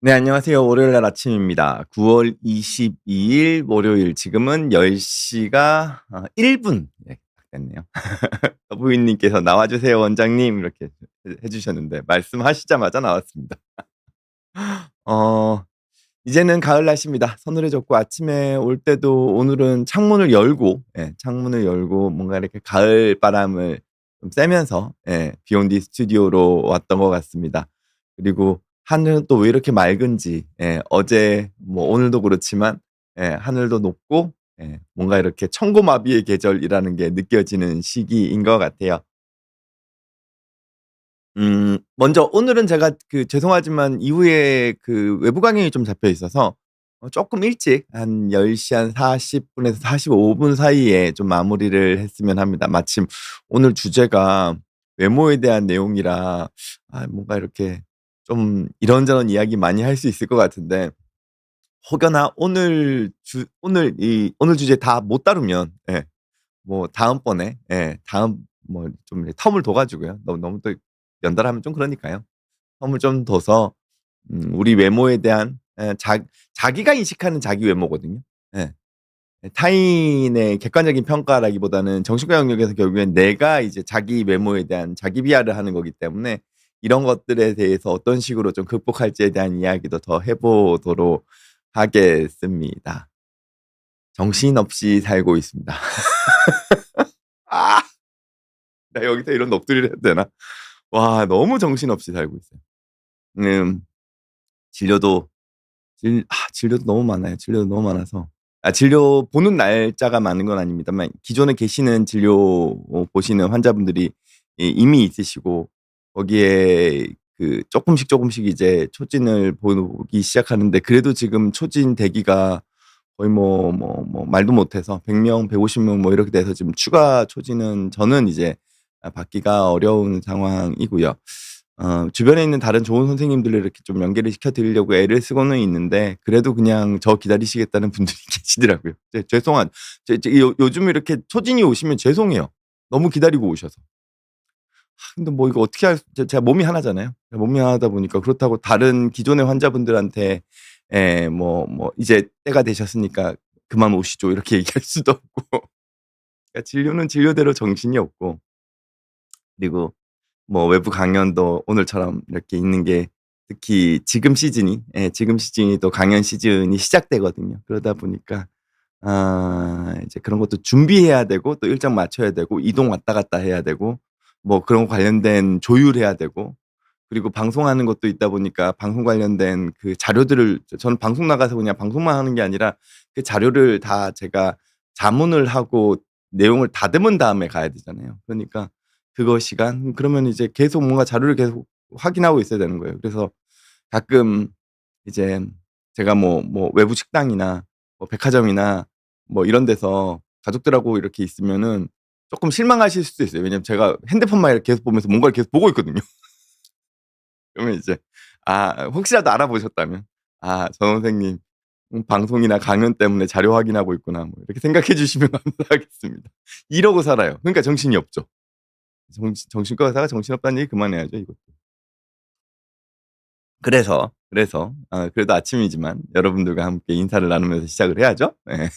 네, 안녕하세요. 월요일 날 아침입니다. 9월 22일 월요일 지금은 10시가 1분 됐네요. 부인님께서 "나와 주세요 원장님." 이렇게 해 주셨는데 말씀하시자마자 나왔습니다. 어 이제는 가을 날씨입니다. 서늘해졌고 아침에 올 때도 오늘은 창문을 열고 뭔가 이렇게 가을 바람을 좀 쐬면서 비욘디 스튜디오로 왔던 것 같습니다. 그리고 하늘은 또 왜 이렇게 맑은지 어제 뭐 오늘도 그렇지만 하늘도 높고 뭔가 이렇게 천고마비의 계절이라는 게 느껴지는 시기인 것 같아요. 먼저 오늘은 제가 죄송하지만 이후에 외부 강연이 좀 잡혀 있어서 쪼끔 일찍 한 10시 한 40 분에서 45분 사이에 좀 마무리를 했으면 합니다. 마침 오늘 주제가 외모에 대한 내용이라 뭔가 이렇게 좀 이런저런 이야기 많이 할 수 있을 것 같은데 혹여나 오늘 주제 다 못 다루면 뭐 다음번에 다음 뭐 좀 텀을 둬 가지고요. 너무 또 연달아하면 좀 그러니까요. 텀을 좀 둬서 우리 외모에 대한 자기가 인식하는 자기 외모거든요. 예. 타인의 객관적인 평가라기보다는 정신과 영역에서 결국엔 내가 이제 자기 외모에 대한 자기 비하를 하는 거기 때문에 이런 것들에 대해서 어떤 식으로 좀 극복할지에 대한 이야기도 더 해 보도록 하겠습니다. 정신없이 살고 있습니다. 아. 나 여기서 이런 넋두리를 해도 되나? 와, 너무 정신없이 살고 있어요. 음 진료도 진료도 너무 많아요. 진료도 너무 많아서 진료 보는 날짜가 많은 건 아닙니다만 기존에 계시는 진료 보시는 환자분들이 이미 있으시고 거기에 쪼끔씩 이제 초진을 보기 시작하는데 그래도 지금 초진 대기가 거의 말도 못해서 100 명, 150명 뭐 이렇게 돼서 지금 추가 초진은 저는 이제 받기가 어려운 상황이고요. 주변에 있는 다른 좋은 선생님들을 이렇게 좀 연계를 시켜 드리려고 애를 쓰고는 있는데 그래도 그냥 저 기다리시겠다는 분들이 계시더라고요. 죄송한 요즘 이렇게 초진이 오시면 죄송해요. 너무 기다리고 오셔서. 근데 뭐 이거 어떻게 제가 몸이 하나잖아요. 몸이 하나다 보니까 그렇다고 다른 기존의 환자분들한테 "이제 때가 되셨으니까 그만 오시죠." 이렇게 얘기할 수도 없고 그러니까 진료는 진료대로 정신이 없고 그리고 뭐 외부 강연도 오늘처럼 이렇게 있는 게 특히 지금 시즌이 또 강연 시즌이 시작되거든요. 그러다 보니까 이제 그런 것도 준비해야 되고 또 일정 맞춰야 되고 이동 왔다 갔다 해야 되고 뭐 그런 거 관련된 조율해야 되고 그리고 방송하는 것도 있다 보니까 방송 관련된 자료들을 저는 방송 나가서 그냥 방송만 하는 게 아니라 그 자료를 다 제가 자문을 하고 내용을 다듬은 다음에 가야 되잖아요. 그러니까 그거 시간 그러면 이제 계속 뭔가 자료를 계속 확인하고 있어야 되는 거예요. 그래서 가끔 이제 제가 외부 식당이나 뭐 백화점이나 뭐 이런 데서 가족들하고 이렇게 있으면은 쪼끔 실망하실 수도 있어요. 왜냐면 제가 핸드폰만 이렇게 계속 보면서 뭔가를 계속 보고 있거든요. 그러면 이제 혹시라도 알아보셨다면 '아 저 선생님 방송이나 강연 때문에 자료 확인하고 있구나.' 뭐 이렇게 생각해 주시면 감사하겠습니다. 이러고 살아요. 그러니까 정신이 없죠. 정신과 의사가 정신없다는 얘기 그만해야죠 이것도. 그래서 그래도 아침이지만 여러분들과 함께 인사를 나누면서 시작을 해야죠. 네.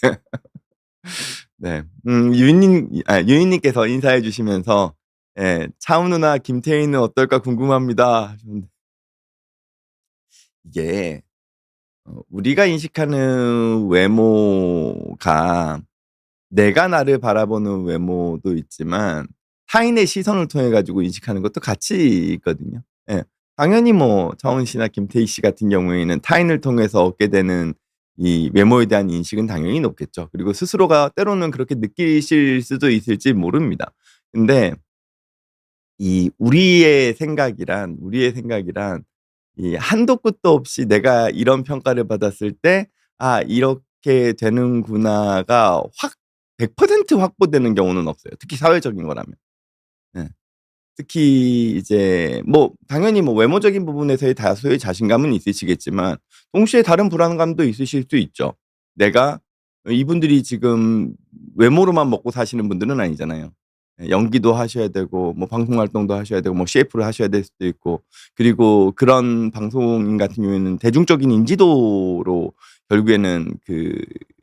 네. 유인님께서 인사해 주시면서 "차은우 누나 김태희는 어떨까 궁금합니다." 하셨는데 이게 우리가 인식하는 외모가 내가 나를 바라보는 외모도 있지만 타인의 시선을 통해 가지고 인식하는 것도 같이 있거든요. 예. 당연히 뭐 차은 씨나 김태희 씨 같은 경우에는 타인을 통해서 얻게 되는 이 외모에 대한 인식은 당연히 높겠죠. 그리고 스스로가 때로는 그렇게 느끼실 수도 있을지 모릅니다. 근데 이 우리의 생각이란 이 한도 끝도 없이 내가 이런 평가를 받았을 때 '아 이렇게 되는구나.'가 확 100% 확보되는 경우는 없어요. 특히 사회적인 거라면. 예. 특히 이제 뭐 당연히 뭐 외모적인 부분에서의 다소의 자신감은 있으시겠지만 동시에 다른 불안감도 있으실 수 있죠. 내가 이분들이 지금 외모로만 먹고 사시는 분들은 아니잖아요. 연기도 하셔야 되고 뭐 방송 활동도 하셔야 되고 뭐 CF를 하셔야 될 수도 있고 그리고 그런 방송인 같은 경우에는 대중적인 인지도로 결국에는 그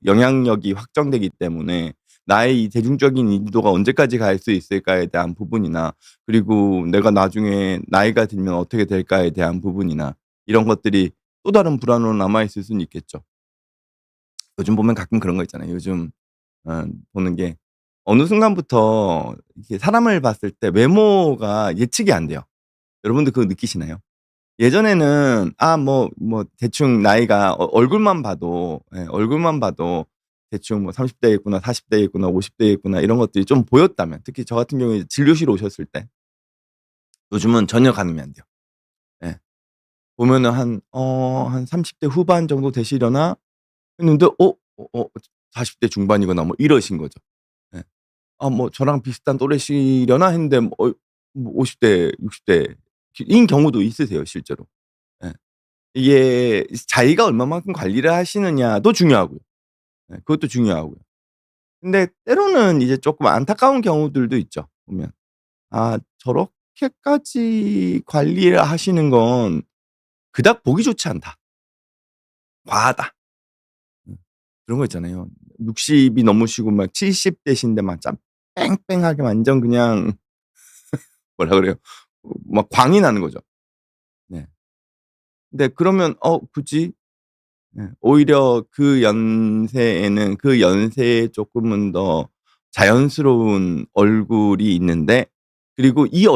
영향력이 확정되기 때문에 나의 이 대중적인 인지도가 언제까지 갈 수 있을까에 대한 부분이나 그리고 내가 나중에 나이가 들면 어떻게 될까에 대한 부분이나 이런 것들이 또 다른 불안으로 남아 있을 수는 있겠죠. 요즘 보면 가끔 그런 거 있잖아요. 요즘 보는 게 어느 순간부터 이게 사람을 봤을 때 외모가 예측이 안 돼요. 여러분도 그거 느끼시나요? 예전에는 대충 나이가 얼굴만 봐도 얼굴만 봐도 대충 뭐 30 대겠구나, 40 대겠구나, 50 대겠구나 이런 것들이 좀 보였다면 특히 저 같은 경우에 진료실 오셨을 때 요즘은 전혀 가늠이 안 돼요. 예. 보면은 한 30대 후반 정도 되시려나 했는데 40대 중반이거나 뭐 이러신 거죠. 예. 저랑 비슷한 또래시려나 했는데 50 대, 60 대인 경우도 있으세요, 실제로. 예. 이게 자기가 얼마만큼 관리를 하시느냐도 중요하고요. 그것도 중요하고요. 근데 때로는 이제 쪼끔 안타까운 경우들도 있죠, 보면. '아 저렇게까지 관리를 하시는 건 그닥 보기 좋지 않다. 과하다.' 음 그런 거 있잖아요. 60이 넘으시고 막 70 대신데 막 짬 뺑뺑하게 완전 그냥 뭐라 그래요? 막 광이 나는 거죠. 네. 근데 그러면 굳이 오히려 그 연세에는 그 연세에 쪼끔은 더 자연스러운 얼굴이 있는데 그리고 이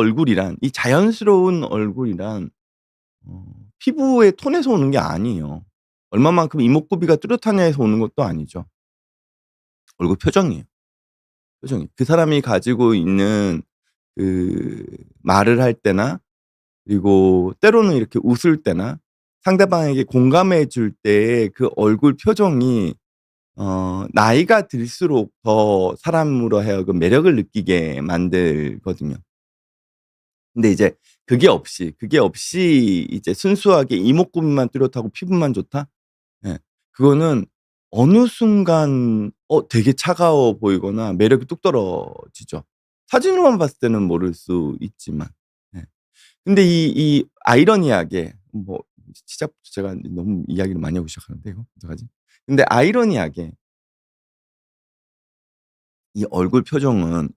자연스러운 얼굴이란 어 피부의 톤에서 오는 게 아니에요. 얼마만큼 이목구비가 뚜렷하냐에서 오는 것도 아니죠. 얼굴 표정이에요. 표정이. 그 사람이 가지고 있는 그 말을 할 때나 그리고 때로는 이렇게 웃을 때나 상대방에게 공감해 줄 때의 그 얼굴 표정이 나이가 들수록 더 사람으로 하여금 매력을 느끼게 만들거든요. 근데 이제 그게 없이 이제 순수하게 이목구비만 뚜렷하고 피부만 좋다? 예. 그거는 어느 순간 되게 차가워 보이거나 매력이 뚝 떨어지죠. 사진으로만 봤을 때는 모를 수 있지만. 예. 근데 이 아이러니하게 시작부터 제가 너무 이야기를 많이 하고 시작하는데 이거 어떡하지? 근데 아이러니하게 이 얼굴 표정은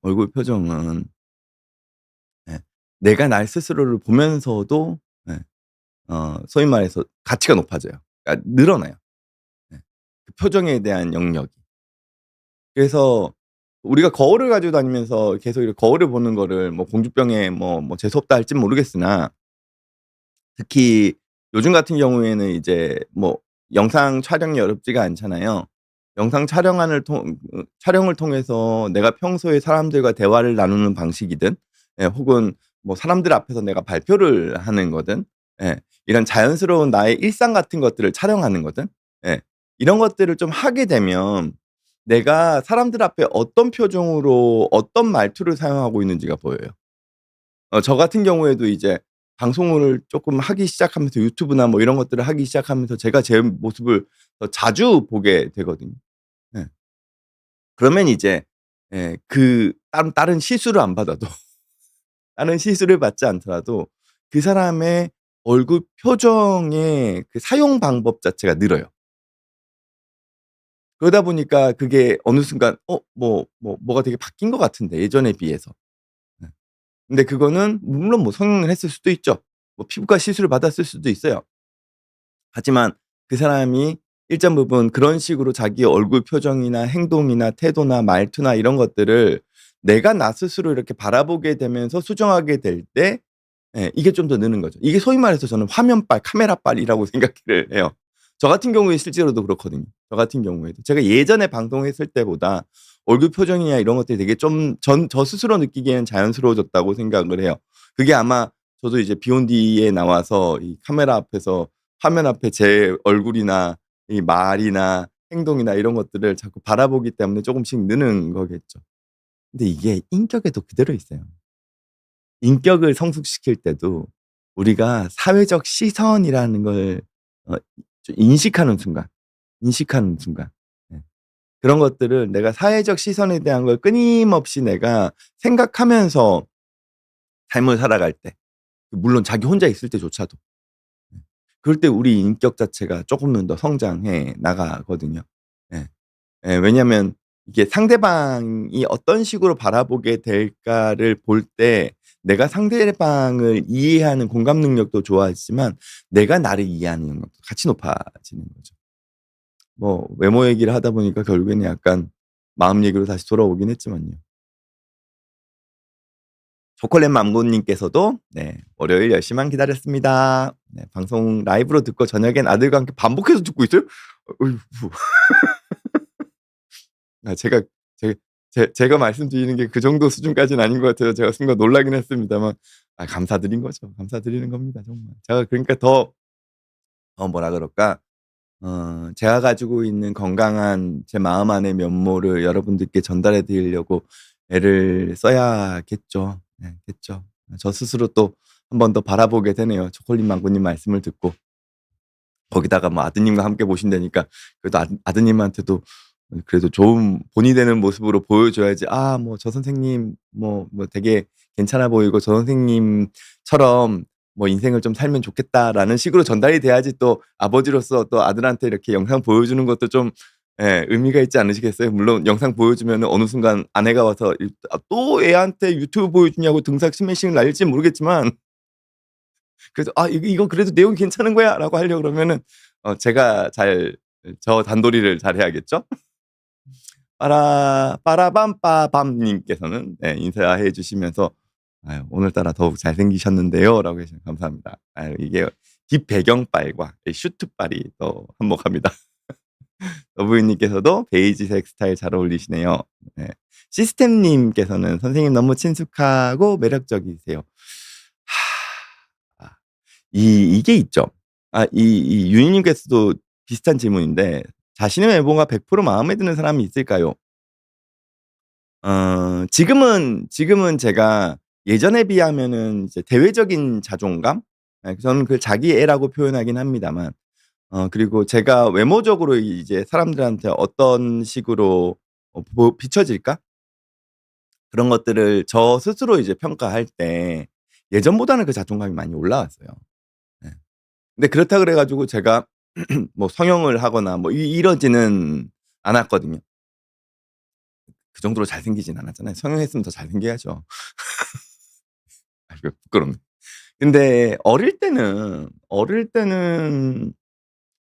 예 내가 날 스스로를 보면서도 예 소위 말해서 가치가 높아져요. 그러니까 늘어나요. 예. 그 표정에 대한 영역이. 그래서 우리가 거울을 가지고 다니면서 계속 이렇게 거울을 보는 거를 뭐 공주병에 재수없다 할진 모르겠으나 특히 요즘 같은 경우에는 이제 영상 촬영이 어렵지가 않잖아요. 영상 촬영을 통해서 내가 평소에 사람들과 대화를 나누는 방식이든 혹은 사람들 앞에서 내가 발표를 하는 거든 이런 자연스러운 나의 일상 같은 것들을 촬영하는 거든 이런 것들을 좀 하게 되면 내가 사람들 앞에 어떤 표정으로 어떤 말투를 사용하고 있는지가 보여요. 저 같은 경우에도 이제 방송을 쪼끔 하기 시작하면서 유튜브나 이런 것들을 하기 시작하면서 제가 제 모습을 더 자주 보게 되거든요. 예. 그러면 이제 그 다른 시술을 안 받아도 다른 시술을 받지 않더라도 그 사람의 얼굴 표정의 그 사용 방법 자체가 늘어요. 그러다 보니까 그게 어느 순간 뭐가 되게 바뀐 것 같은데 예전에 비해서. 네. 근데 그거는 물론 성형을 했을 수도 있죠. 피부과 시술을 받았을 수도 있어요. 하지만 그 사람이 일정 부분 그런 식으로 자기의 얼굴 표정이나 행동이나 태도나 말투나 이런 것들을 내가 나 스스로 이렇게 바라보게 되면서 수정하게 될 때 이게 좀 더 느는 거죠. 이게 소위 말해서 저는 화면빨, 카메라빨이라고 생각을 해요. 저 같은 경우에 실제로도 그렇거든요. 저 같은 경우에도. 제가 예전에 방송했을 때보다 얼굴 표정이나 이런 것들이 되게 좀 저 스스로 느끼기에는 자연스러워졌다고 생각을 해요. 그게 아마 저도 이제 비욘디에 나와서 이 카메라 앞에서 화면 앞에 제 얼굴이나 이 말이나 행동이나 이런 것들을 자꾸 바라보기 때문에 쪼금씩 느는 거겠죠. 근데 이게 인격에도 그대로 있어요. 인격을 성숙시킬 때도 우리가 사회적 시선이라는 걸 어 좀 인식하는 순간 예. 그런 것들을 내가 사회적 시선에 대한 걸 끊임없이 내가 생각하면서 삶을 살아갈 때, 물론 자기 혼자 있을 때조차도 그럴 때 우리 인격 자체가 쪼금은 더 성장해 나가거든요. 예. 예, 왜냐면 이게 상대방이 어떤 식으로 바라보게 될까를 볼 때 내가 상대방을 이해하는 공감 능력도 좋아지지만 내가 나를 이해하는 능력도 같이 높아지는 거죠. 뭐 외모 얘기를 하다 보니까 결국에는 약간 마음 얘기로 다시 돌아오긴 했지만요. 초콜릿 맘고님께서도 네, 월요일 10시만 기다렸습니다. 네, 방송 라이브로 듣고 저녁엔 아들과 함께 반복해서 듣고 있어요? 어이구. 아 제가 제가 말씀드리는 게 그 정도 수준까지는 아닌 것 같아요. 제가 순간 놀라긴 했습니다만 아 감사드린 거죠. 감사드리는 겁니다 정말. 제가 그러니까 더 뭐라 그럴까? 제가 가지고 있는 건강한 제 마음 안의 면모를 여러분들께 전달해 드리려고 애를 써야겠죠. 네 겠죠. 저 스스로 또 한 번 더 바라보게 되네요. 초콜릿 망고님 말씀을 듣고. 거기다가 뭐 아드님과 함께 보신다니까 그래도 아드님한테도 그래도 좋은 본이 되는 모습으로 보여줘야지 '아 뭐 저 선생님 뭐 되게 괜찮아 보이고 저 선생님처럼 뭐 인생을 좀 살면 좋겠다.'라는 식으로 전달이 돼야지 또 아버지로서 또 아들한테 이렇게 영상 보여주는 것도 좀 예 의미가 있지 않으시겠어요? 물론 영상 보여주면은 어느 순간 아내가 와서 또 애한테 유튜브 보여주냐고 등짝 스매싱을 날릴지는 모르겠지만 그래서 '아 이거 그래도 내용이 괜찮은 거야.'라고 하려고 그러면은 제가 잘 저 단도리를 잘해야겠죠? 빠라밤빠밤 님께서는 네 인사해 주시면서 "아유 오늘따라 더욱 잘생기셨는데요."라고 해주셔서 감사합니다. 아유 이게 뒷 배경빨과 이 슈트빨이 더 한몫합니다. 러브유님께서도 베이지색 스타일 잘 어울리시네요. 네. 시스템님께서는 "선생님 너무 친숙하고 매력적이세요." 아 이게 있죠. 이 유니님께서도 비슷한 질문인데 자신의 외모가 100% 마음에 드는 사람이 있을까요? 지금은 제가 예전에 비하면은 이제 대외적인 자존감? 예 저는 그 자기애라고 표현하긴 합니다만 그리고 제가 외모적으로 이제 사람들한테 어떤 식으로 비춰질까? 그런 것들을 저 스스로 이제 평가할 때 예전보다는 그 자존감이 많이 올라왔어요. 예. 근데 그렇다 그래 가지고 제가 뭐 성형을 하거나 뭐 이러지는 않았거든요. 그 정도로 잘생기진 않았잖아요. 성형했으면 더 잘생겨야죠. 아이고 부끄럽네. 근데 어릴 때는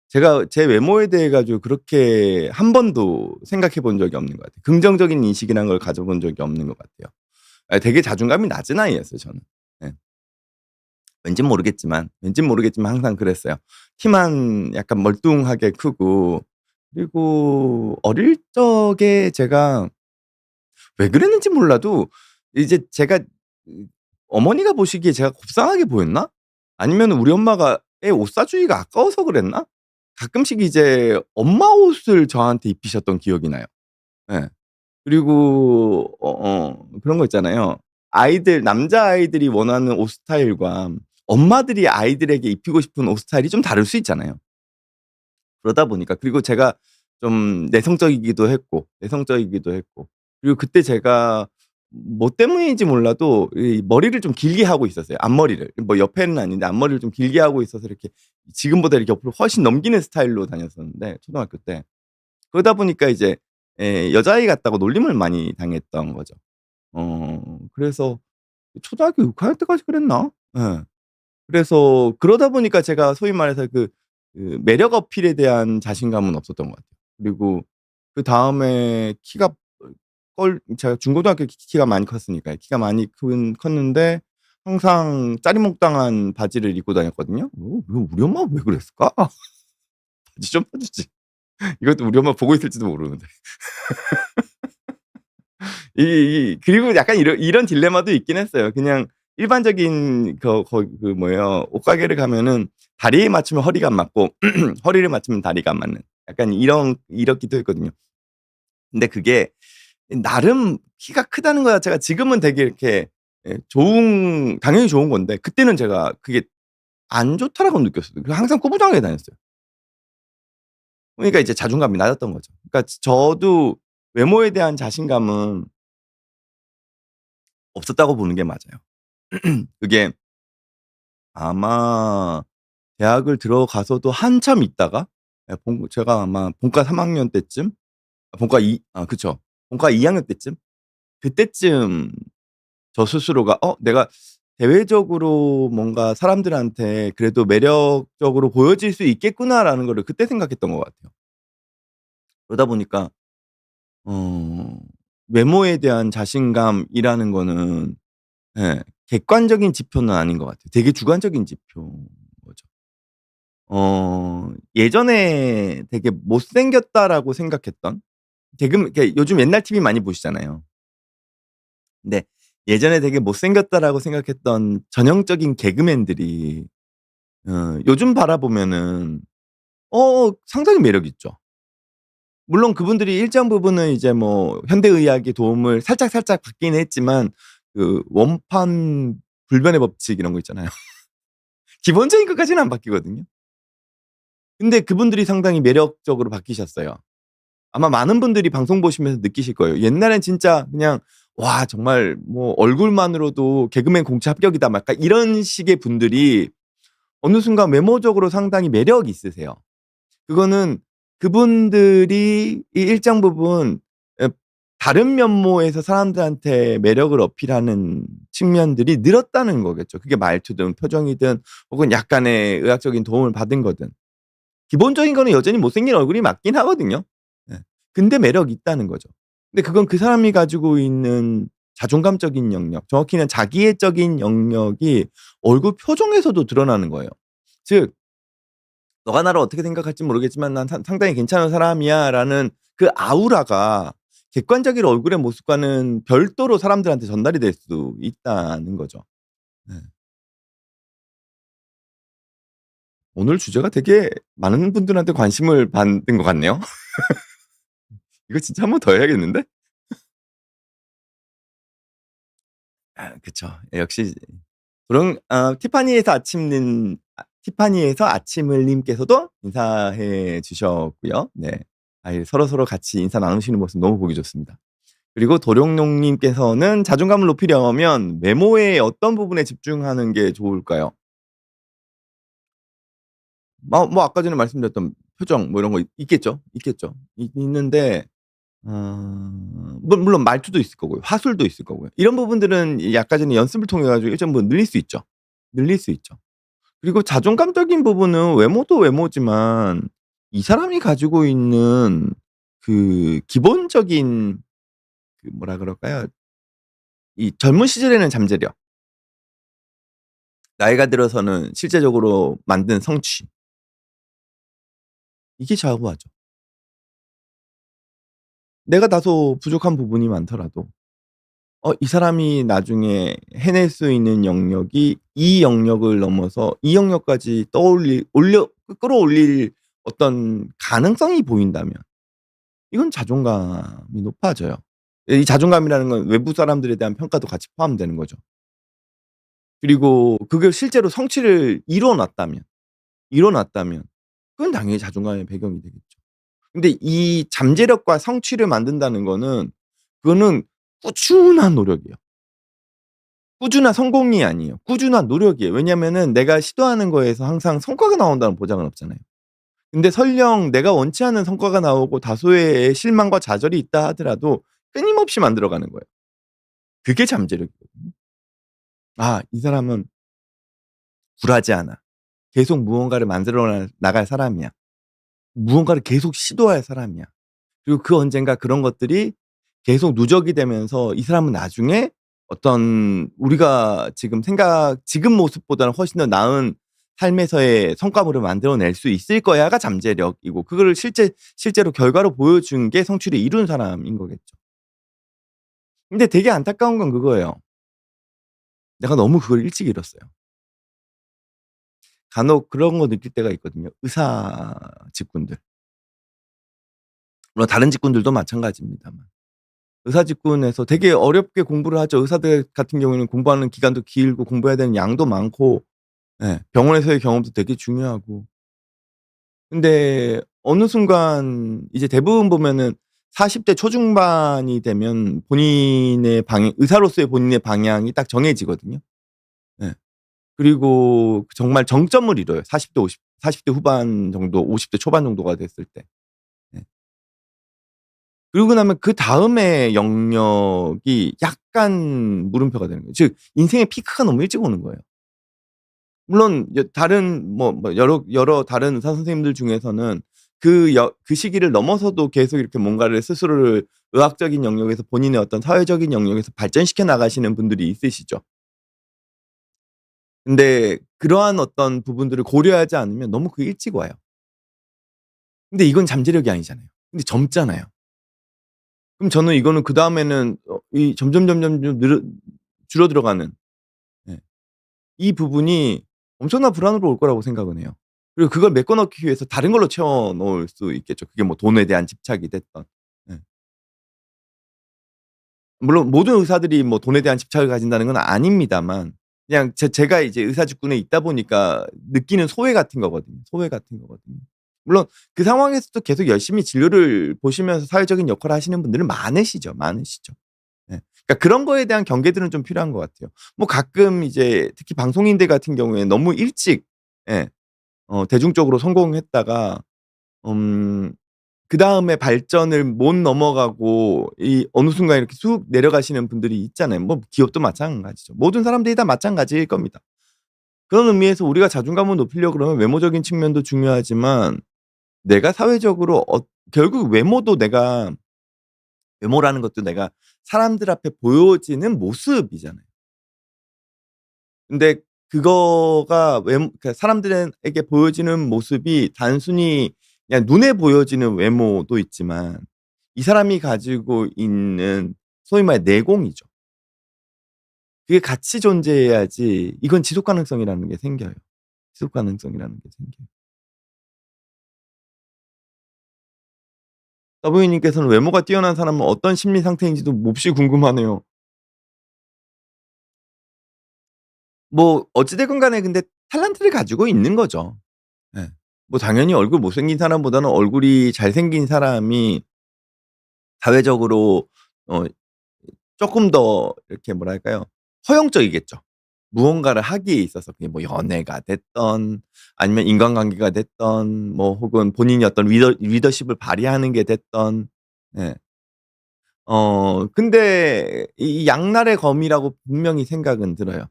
제가 제 외모에 대해 가지고 그렇게 한 번도 생각해 본 적이 없는 것 같아요. 긍정적인 인식이라는 걸 가져본 적이 없는 것 같아요. 되게 자존감이 낮은 아이였어요 저는. 예. 왠진 모르겠지만 항상 그랬어요. 키만 약간 멀뚱하게 크고 그리고 어릴 적에 제가 왜 그랬는지 몰라도 이제 제가 어머니가 보시기에 제가 곱상하게 보였나? 아니면은 우리 엄마가 애 옷 사주기가 아까워서 그랬나? 가끔씩 이제 엄마 옷을 저한테 입히셨던 기억이 나요. 예. 그리고 그런 거 있잖아요. 남자아이들이 원하는 옷 스타일과 엄마들이 아이들에게 입히고 싶은 옷 스타일이 좀 다를 수 있잖아요. 그러다 보니까 그리고 제가 좀 내성적이기도 했고 그리고 그때 제가 뭐 때문인지 몰라도 이 머리를 좀 길게 하고 있었어요. 앞머리를. 뭐 옆에는 아닌데 앞머리를 좀 길게 하고 있어서 이렇게 지금보다 이렇게 옆으로 훨씬 넘기는 스타일로 다녔었는데 초등학교 때. 그러다 보니까 이제 여자아이 같다고 놀림을 많이 당했던 거죠. 그래서 초등학교 6 학년 때까지 그랬나? 예. 그래서 그러다 보니까 제가 소위 말해서 그 매력 어필에 대한 자신감은 없었던 것 같아요. 그리고 그다음에 제가 중고등학교 키가 많이 컸으니까요. 키가 많이 컸는데 항상 짜리몽땅한 바지를 입고 다녔거든요. 이거 우리 엄마가 왜 그랬을까? 바지 좀 펴 주지. 이것도 우리 엄마 보고 있을지도 모르는데. 그리고 약간 이런 딜레마도 있긴 했어요. 그냥 일반적인 그 뭐예요. 옷가게를 가면은 다리에 맞추면 허리가 안 맞고 허리를 맞추면 다리가 안 맞는 약간 이렇기도 했거든요. 근데 그게 나름 키가 크다는 거 자체가 지금은 되게 이렇게 당연히 좋은 건데 그때는 제가 그게 안 좋다라고 느꼈어요. 그래서 항상 꾸부정하게 다녔어요. 그러니까 이제 자존감이 낮았던 거죠. 그러니까 저도 외모에 대한 자신감은 없었다고 보는 게 맞아요. 그게 아마 대학을 들어가서도 한참 있다가 제가 아마 본과 3 학년 때쯤 본과 그쵸. 본과 2 학년 때쯤 그때쯤 저 스스로가 '내가 대외적으로 뭔가 사람들한테 그래도 매력적으로 보여질 수 있겠구나.'라는 거를 그때 생각했던 것 같아요. 그러다 보니까 어 외모에 대한 자신감이라는 거는 객관적인 지표는 아닌 것 같아요. 되게 주관적인 지표인 거죠. 예전에 되게 '못생겼다.'라고 생각했던 이렇게 요즘 옛날 TV 많이 보시잖아요. 근데 예전에 되게 '못생겼다.'라고 생각했던 전형적인 개그맨들이 요즘 바라보면은 상당히 매력 있죠. 물론 그분들이 일정 부분은 이제 뭐 현대의학의 도움을 살짝살짝 받긴 했지만 그 원판 불변의 법칙 이런 거 있잖아요. 기본적인 것까지는 안 바뀌거든요. 근데 그분들이 상당히 매력적으로 바뀌셨어요. 아마 많은 분들이 방송 보시면서 느끼실 거예요. 옛날엔 진짜 그냥 '와 정말 뭐 얼굴만으로도 개그맨 공채 합격이다.' 막 약간 이런 식의 분들이 어느 순간 외모적으로 상당히 매력이 있으세요. 그거는 그분들이 이 일정 부분 에 다른 면모에서 사람들한테 매력을 어필하는 측면들이 늘었다는 거겠죠. 그게 말투든 표정이든 혹은 약간의 의학적인 도움을 받은 거든. 기본적인 거는 여전히 못생긴 얼굴이 맞긴 하거든요. 예. 근데 매력이 있다는 거죠. 근데 그건 그 사람이 가지고 있는 자존감적인 영역, 정확히는 자기애적인 영역이 얼굴 표정에서도 드러나는 거예요. 즉 "너가 나를 어떻게 생각할지 모르겠지만 난 상당히 괜찮은 사람이야."라는 그 아우라가 객관적인 얼굴의 모습과는 별도로 사람들한테 전달이 될 수 있다는 거죠. 네. 오늘 주제가 되게 많은 분들한테 관심을 받는 것 같네요. 이거 진짜 한 번 더 해야겠는데? 그쵸. 역시 그런 티파니에서 아침을 님께서도 인사해 주셨고요. 네. 서로서로 같이 인사 나누시는 모습 너무 보기 좋습니다. 그리고 도룡뇽 님께서는 "자존감을 높이려면 외모의 어떤 부분에 집중하는 게 좋을까요?" 뭐 아까 전에 말씀드렸던 표정 뭐 이런 거 있겠죠. 있겠죠. 있는데 물론 말투도 있을 거고요. 화술도 있을 거고요. 이런 부분들은 아까 전에 연습을 통해 가지고 일정 부분 늘릴 수 있죠. 늘릴 수 있죠. 그리고 자존감적인 부분은 외모도 외모지만 이 사람이 가지고 있는 그 기본적인 그 뭐라 그럴까요? 이 젊은 시절에는 잠재력, 나이가 들어서는 실제적으로 만든 성취 이게 좌우하죠. 내가 다소 부족한 부분이 많더라도 이 사람이 나중에 해낼 수 있는 영역이 이 영역을 넘어서 이 영역까지 떠올릴 올려 끌어올릴 어떤 가능성이 보인다면 이건 자존감이 높아져요. 이 자존감이라는 건 외부 사람들에 대한 평가도 같이 포함되는 거죠. 그리고 그게 실제로 성취를 이뤄 놨다면 그건 당연히 자존감의 배경이 되겠죠. 근데 이 잠재력과 성취를 만든다는 거는 그거는 꾸준한 노력이에요. 꾸준한 성공이 아니에요. 꾸준한 노력이에요. 왜냐하면은 내가 시도하는 거에서 항상 성과가 나온다는 보장은 없잖아요. 근데 설령 내가 원치 않는 성과가 나오고 다소의 실망과 좌절이 있다 하더라도 끊임없이 만들어 가는 거예요. 그게 잠재력이거든요. '이 사람은 굴하지 않아. 계속 무언가를 만들어 나갈 사람이야. 무언가를 계속 시도할 사람이야.' 그리고 그 언젠가 그런 것들이 계속 누적이 되면서 이 사람은 나중에 어떤 우리가 지금 모습보다는 훨씬 더 나은 삶에서의 성과물을 만들어낼 수 있을 거야가 잠재력이고 그거를 실제로 결과로 보여준 게 성취를 이룬 사람인 거겠죠. 근데 되게 안타까운 건 그거예요. 내가 너무 그걸 일찍 잃었어요. 간혹 그런 거 느낄 때가 있거든요. 의사 직군들. 물론 다른 직군들도 마찬가지입니다만. 의사 직군에서 되게 어렵게 공부를 하죠. 의사들 같은 경우에는 공부하는 기간도 길고 공부해야 되는 양도 많고 병원에서의 경험도 되게 중요하고. 근데 어느 순간 이제 대부분 보면은 40대 초중반이 되면 본인의 방향 의사로서의 본인의 방향이 딱 정해지거든요. 예. 그리고 정말 정점을 이뤄요. 40대 후반 정도 50대 초반 정도가 됐을 때. 예. 그러고 나면 그다음에 영역이 약간 물음표가 되는 거예요. 즉 인생의 피크가 너무 일찍 오는 거예요. 물론 다른 여러 다른 의사 선생님들 중에서는 그 시기를 넘어서도 계속 이렇게 뭔가를 스스로를 의학적인 영역에서 본인의 어떤 사회적인 영역에서 발전시켜 나가시는 분들이 있으시죠. 근데 그러한 어떤 부분들을 고려하지 않으면 너무 일찍 와요. 근데 이건 잠재력이 아니잖아요. 근데 젊잖아요. 그럼 저는 이거는 그다음에는 이 점점 늘어 줄어들어가는, 예, 이 부분이 엄청난 불안으로 올 거라고 생각은 해요. 그리고 그걸 메꿔 넣기 위해서 다른 걸로 채워 넣을 수 있겠죠. 그게 뭐 돈에 대한 집착이 됐든. 예. 물론 모든 의사들이 뭐 돈에 대한 집착을 가진다는 건 아닙니다만 그냥 제가 이제 의사 직군에 있다 보니까 느끼는 소외 같은 거거든요. 소외 같은 거거든요. 물론 그 상황에서도 계속 열심히 진료를 보시면서 사회적인 역할을 하시는 분들은 많으시죠. 많으시죠. 예. 그러니까 그런 거에 대한 경계들은 좀 필요한 것 같아요. 뭐 가끔 이제 특히 방송인들 같은 경우에 너무 일찍, 예, 대중적으로 성공했다가 음 그다음에 발전을 못 넘어가고 이 어느 순간 이렇게 쑥 내려가시는 분들이 있잖아요. 뭐 기업도 마찬가지죠. 모든 사람들이 다 마찬가지일 겁니다. 그런 의미에서 우리가 자존감을 높이려고 그러면 외모적인 측면도 중요하지만 내가 사회적으로 결국 외모라는 것도 내가 사람들 앞에 보여지는 모습이잖아요. 근데 그거가 그러니까 사람들에게 보여지는 모습이 단순히 그냥 눈에 보여지는 외모도 있지만 이 사람이 가지고 있는 소위 말해 내공이죠. 그게 같이 존재해야지 이건 지속 가능성이라는 게 생겨요. 지속 가능성이라는 게 생겨요. 서브이님께서는 외모가 뛰어난 사람은 어떤 심리 상태인지도 몹시 궁금하네요. 뭐 어찌 됐건 간에 근데 탤런트를 가지고 있는 거죠. 예. 뭐 당연히 얼굴 못생긴 사람보다는 얼굴이 잘생긴 사람이 사회적으로 어 쪼끔 더 이렇게 뭐랄까요? 허용적이겠죠. 무언가를 하기에 있어서 그게 뭐 연애가 됐든 아니면 인간관계가 됐든 뭐 혹은 본인이 어떤 리더십을 발휘하는 게 됐든. 예. 근데 이 양날의 검이라고 분명히 생각은 들어요.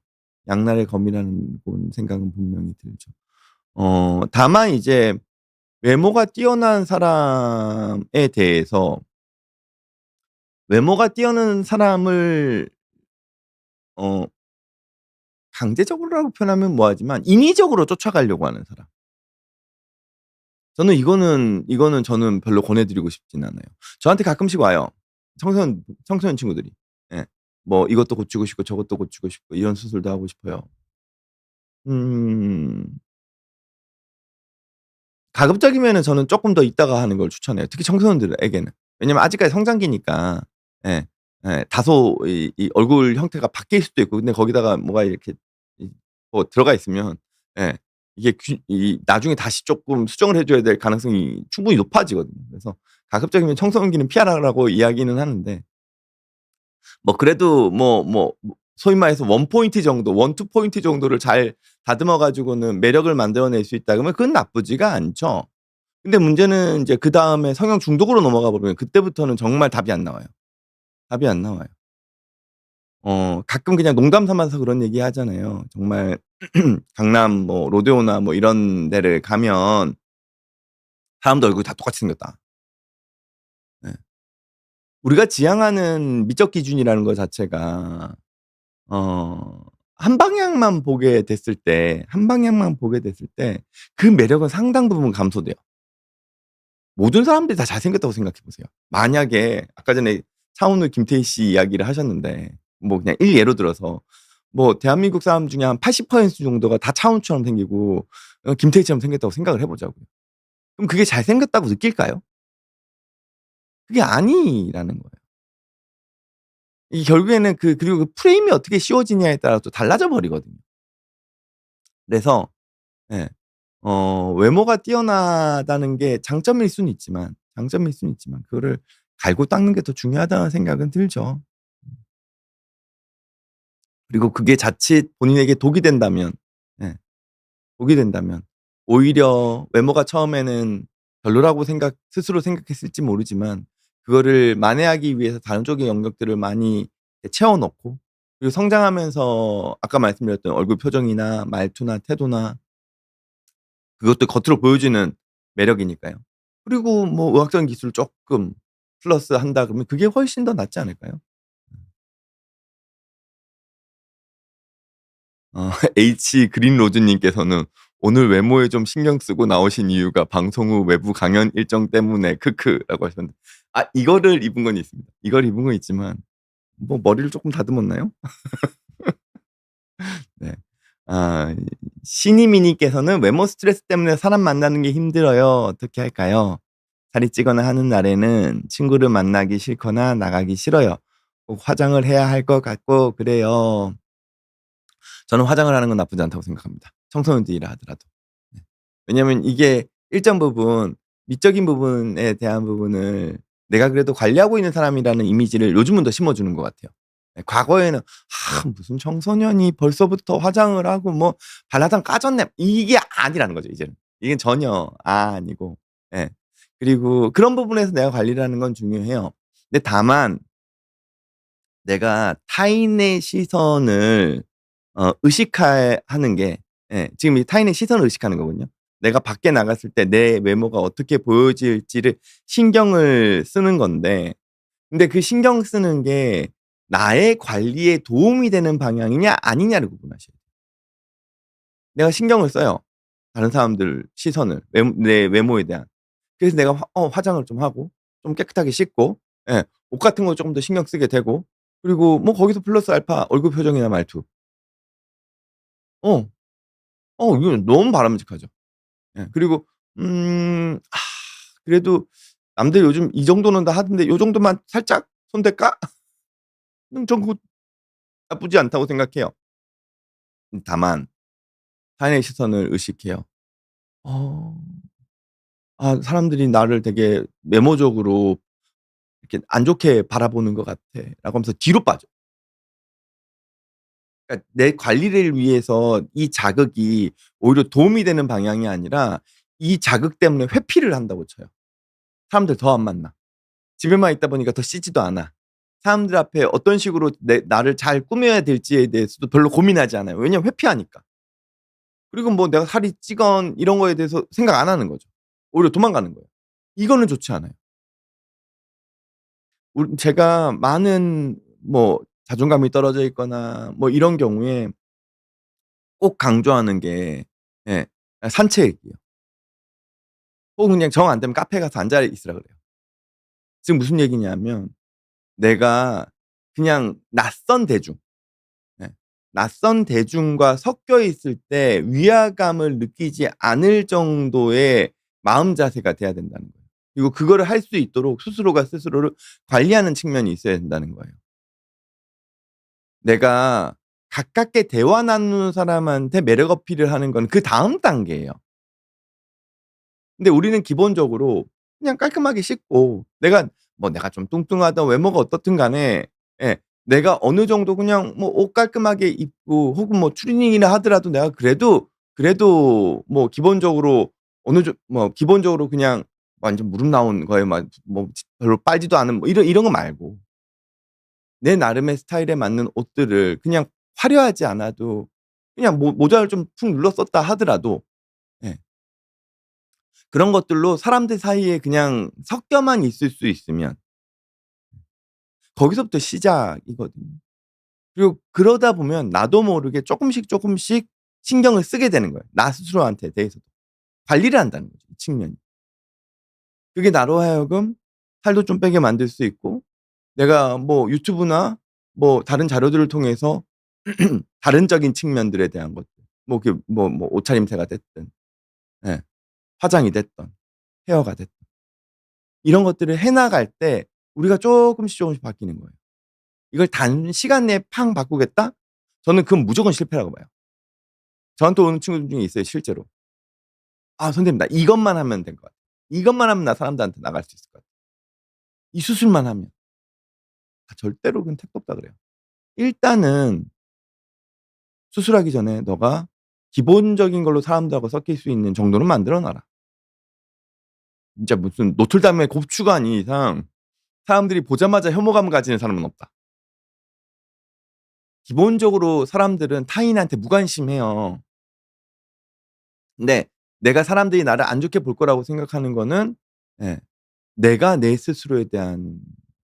양날의 검이라는 생각은 분명히 들죠. 다만 이제 외모가 뛰어난 사람에 대해서 외모가 뛰어난 사람을 어 강제적으로라고 표현하면 뭐하지만 인위적으로 쫓아가려고 하는 사람. 저는 이거는 저는 별로 권해 드리고 싶진 않아요. 저한테 가끔씩 와요. 청소년 친구들이. 예. 뭐 "이것도 고치고 싶고 저것도 고치고 싶고 이런 수술도 하고 싶어요." 음. 가급적이면은 저는 쪼끔 더 있다가 하는 걸 추천해요. 특히 청소년들에게는. 왜냐면 아직까지 성장기니까. 예. 예. 다소 이 얼굴 형태가 바뀔 수도 있고 근데 거기다가 뭐가 이렇게 이 뭐 들어가 있으면, 예, 이게 나중에 다시 쪼끔 수정을 해 줘야 될 가능성이 충분히 높아지거든요. 그래서 가급적이면 청소년기는 피하라고 이야기는 하는데 뭐 그래도 소위 말해서 원 포인트 정도 원투 포인트 정도를 잘 다듬어 가지고는 매력을 만들어낼 수 있다 그러면 그건 나쁘지가 않죠. 근데 문제는 인제 그다음에 성형 중독으로 넘어가 버리면 그때부터는 정말 답이 안 나와요. 답이 안 나와요. 가끔 그냥 농담 삼아서 그런 얘기 하잖아요. 정말 강남 뭐 로데오나 뭐 이런 데를 가면 사람들 얼굴이 다 똑같이 생겼다. 예. 우리가 지향하는 미적 기준이라는 거 자체가 어 한 방향만 보게 됐을 때 그 매력은 상당 부분 감소돼요. 모든 사람들이 다 잘생겼다고 생각해 보세요. 만약에 아까 전에 차은우, 김태희 씨 이야기를 하셨는데 뭐 그냥 일예로 들어서 뭐 대한민국 사람 중에 한 80% 정도가 다 차은우처럼 생기고 김태희처럼 생겼다고 생각을 해 보자고요. 그럼 그게 잘생겼다고 느낄까요? 그게 아니라는 거예요. 이 결국에는 그리고 그 프레임이 어떻게 씌워지냐에 따라 또 달라져 버리거든요. 그래서, 예, 외모가 뛰어나다는 게 장점일 수는 있지만 그거를 갈고 닦는 게 더 중요하다는 생각은 들죠. 그리고 그게 자칫 본인에게 독이 된다면, 예, 독이 된다면 오히려 외모가 처음에는 별로라고 스스로 생각했을지 모르지만 그거를 만회하기 위해서 다른 쪽의 영역들을 많이 채워 넣고, 그리고 성장하면서 아까 말씀드렸던 얼굴 표정이나 말투나 태도나 그것도 겉으로 보여지는 매력이니까요. 그리고 뭐 의학적인 기술을 쪼끔 플러스한다 그러면 그게 훨씬 더 낫지 않을까요? H 그린로즈 님께서는 "오늘 외모에 좀 신경 쓰고 나오신 이유가 방송 후 외부 강연 일정 때문에 크크."라고 하셨는데, 이거를 입은 건 있습니다. 이걸 입은 건 있지만 뭐 머리를 쪼끔 다듬었나요? 네. 시니미 님께서는 "외모 스트레스 때문에 사람 만나는 게 힘들어요. 어떻게 할까요? 살이 찌거나 하는 날에는 친구를 만나기 싫거나 나가기 싫어요. 꼭 화장을 해야 할 것 같고 그래요." 저는 화장을 하는 건 나쁘지 않다고 생각합니다, 청소년들이라 하더라도. 네. 왜냐면 이게 일정 부분 미적인 부분에 대한 부분을 내가 그래도 관리하고 있는 사람이라는 이미지를 요즘은 더 심어주는 것 같아요. 네, 과거에는 '무슨 청소년이 벌써부터 화장을 하고 뭐 발라당 까졌네.' 이게 아니라는 거죠 이제는. 이게 전혀 아니고. 예. 그리고 그런 부분에서 내가 관리를 하는 건 중요해요. 근데 다만 내가 타인의 시선을 하는 게, 예, 지금 이 타인의 시선을 의식하는 거거든요. 내가 밖에 나갔을 때 내 외모가 어떻게 보여질지를 신경을 쓰는 건데, 근데 그 신경 쓰는 게 나의 관리에 도움이 되는 방향이냐 아니냐를 구분하셔야 돼요. 내가 신경을 써요, 다른 사람들 시선을 내 외모에 대한. 그래서 내가 화장을 좀 하고 좀 깨끗하게 씻고, 예, 옷 같은 거 쪼금 더 신경 쓰게 되고, 그리고 뭐 거기서 플러스 알파 얼굴 표정이나 말투. 어. 이거 너무 바람직하죠. 예. 그리고 그래도 남들 요즘 이 정도는 다 하던데 요 정도만 살짝 손 댈까? 전 그거 나쁘지 않다고 생각해요. 다만 타인의 시선을 의식해요. 어 '사람들이 나를 되게 외모적으로 이렇게 안 좋게 바라보는 것 같아.'라고 하면서 뒤로 빠져. 그러니까 내 관리를 위해서 이 자극이 오히려 도움이 되는 방향이 아니라 이 자극 때문에 회피를 한다고 쳐요. 사람들 더 안 만나. 집에만 있다 보니까 더 씻지도 않아. 사람들 앞에 어떤 식으로 나를 잘 꾸며야 될지에 대해서도 별로 고민하지 않아요. 왜냐면 회피하니까. 그리고 뭐 내가 살이 찌건 이런 거에 대해서 생각 안 하는 거죠. 오히려 도망가는 거예요. 이거는 좋지 않아요. 제가 많은 뭐 자존감이 떨어져 있거나 뭐 이런 경우에 꼭 강조하는 게, 예, 산책이에요. 혹은 그냥 정 안 되면 카페에 가서 앉아 있으라 그래요. 지금 무슨 얘기냐면 내가 그냥 낯선 대중, 예, 낯선 대중과 섞여 있을 때 위화감을 느끼지 않을 정도의 마음 자세가 돼야 된다는 거예요. 그리고 그거를 할 수 있도록 스스로가 스스로를 관리하는 측면이 있어야 된다는 거예요. 내가 가깝게 대화 나누는 사람한테 매력 어필을 하는 건 그다음 단계예요. 근데 우리는 기본적으로 그냥 깔끔하게 씻고, 내가 좀 뚱뚱하든 외모가 어떻든 간에, 예, 내가 어느 정도 그냥 뭐 옷 깔끔하게 입고 혹은 뭐 추리닝이나 하더라도 내가 그래도 뭐 기본적으로 기본적으로 그냥 완전 무릎 나온 거에 별로 빨지도 않은 뭐 이런 거 말고 내 나름의 스타일에 맞는 옷들을 그냥 화려하지 않아도 그냥 모자를 좀 푹 눌러 썼다 하더라도, 예, 그런 것들로 사람들 사이에 그냥 섞여만 있을 수 있으면 거기서부터 시작이거든요. 그리고 그러다 보면 나도 모르게 쪼끔씩 신경을 쓰게 되는 거예요, 나 스스로한테 대해서도. 관리를 한다는 거죠, 이 측면이. 그게 나로 하여금 살도 좀 빼게 만들 수 있고, 내가 뭐 유튜브나 뭐 다른 자료들을 통해서 다른적인 측면들에 대한 것들, 뭐 옷차림새가 됐든, 예, 화장이 됐든 헤어가 됐든 이런 것들을 해 나갈 때 우리가 쪼금씩 바뀌는 거예요. 이걸 단시간 내에 팡 바꾸겠다? 저는 그건 무조건 실패라고 봐요. 저한테 오는 친구들 중에 있어요, 실제로. '아 선생님 나 이것만 하면 될 것 같아. 이것만 하면 나 사람들한테 나갈 수 있을 것 같아. 이 수술만 하면.' 절대로 그건 택도 없다 그래요. 일단은 수술하기 전에 너가 기본적인 걸로 사람들하고 섞일 수 있는 정도는 만들어 놔라. 진짜 무슨 노틀담의 곱추가 아닌 이상 사람들이 보자마자 혐오감을 가지는 사람은 없다. 기본적으로 사람들은 타인한테 무관심해요. 근데 내가 사람들이 나를 안 좋게 볼 거라고 생각하는 거는 예 내가 내 스스로에 대한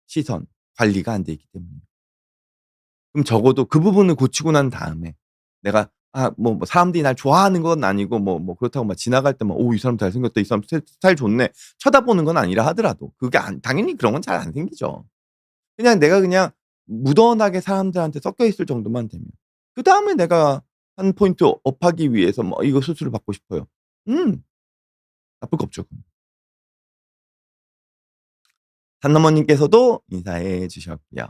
시선, 관리가 안 돼 있기 때문이에요. 그럼 적어도 그 부분을 고치고 난 다음에 내가 뭐 사람들이 날 좋아하는 건 아니고 뭐 그렇다고 막 지나갈 때 막 '오 이 사람 잘생겼다. 이 사람 스타일 좋네.' 쳐다보는 건 아니라 하더라도 그게 당연히 그런 건 잘 안 생기죠. 그냥 내가 그냥 무던하게 사람들한테 섞여 있을 정도만 되면 그다음에 내가 한 포인트 업하기 위해서 뭐 '이거 수술을 받고 싶어요.' 음 나쁠 거 없죠. 산너머님께서도 인사해 주셨고요.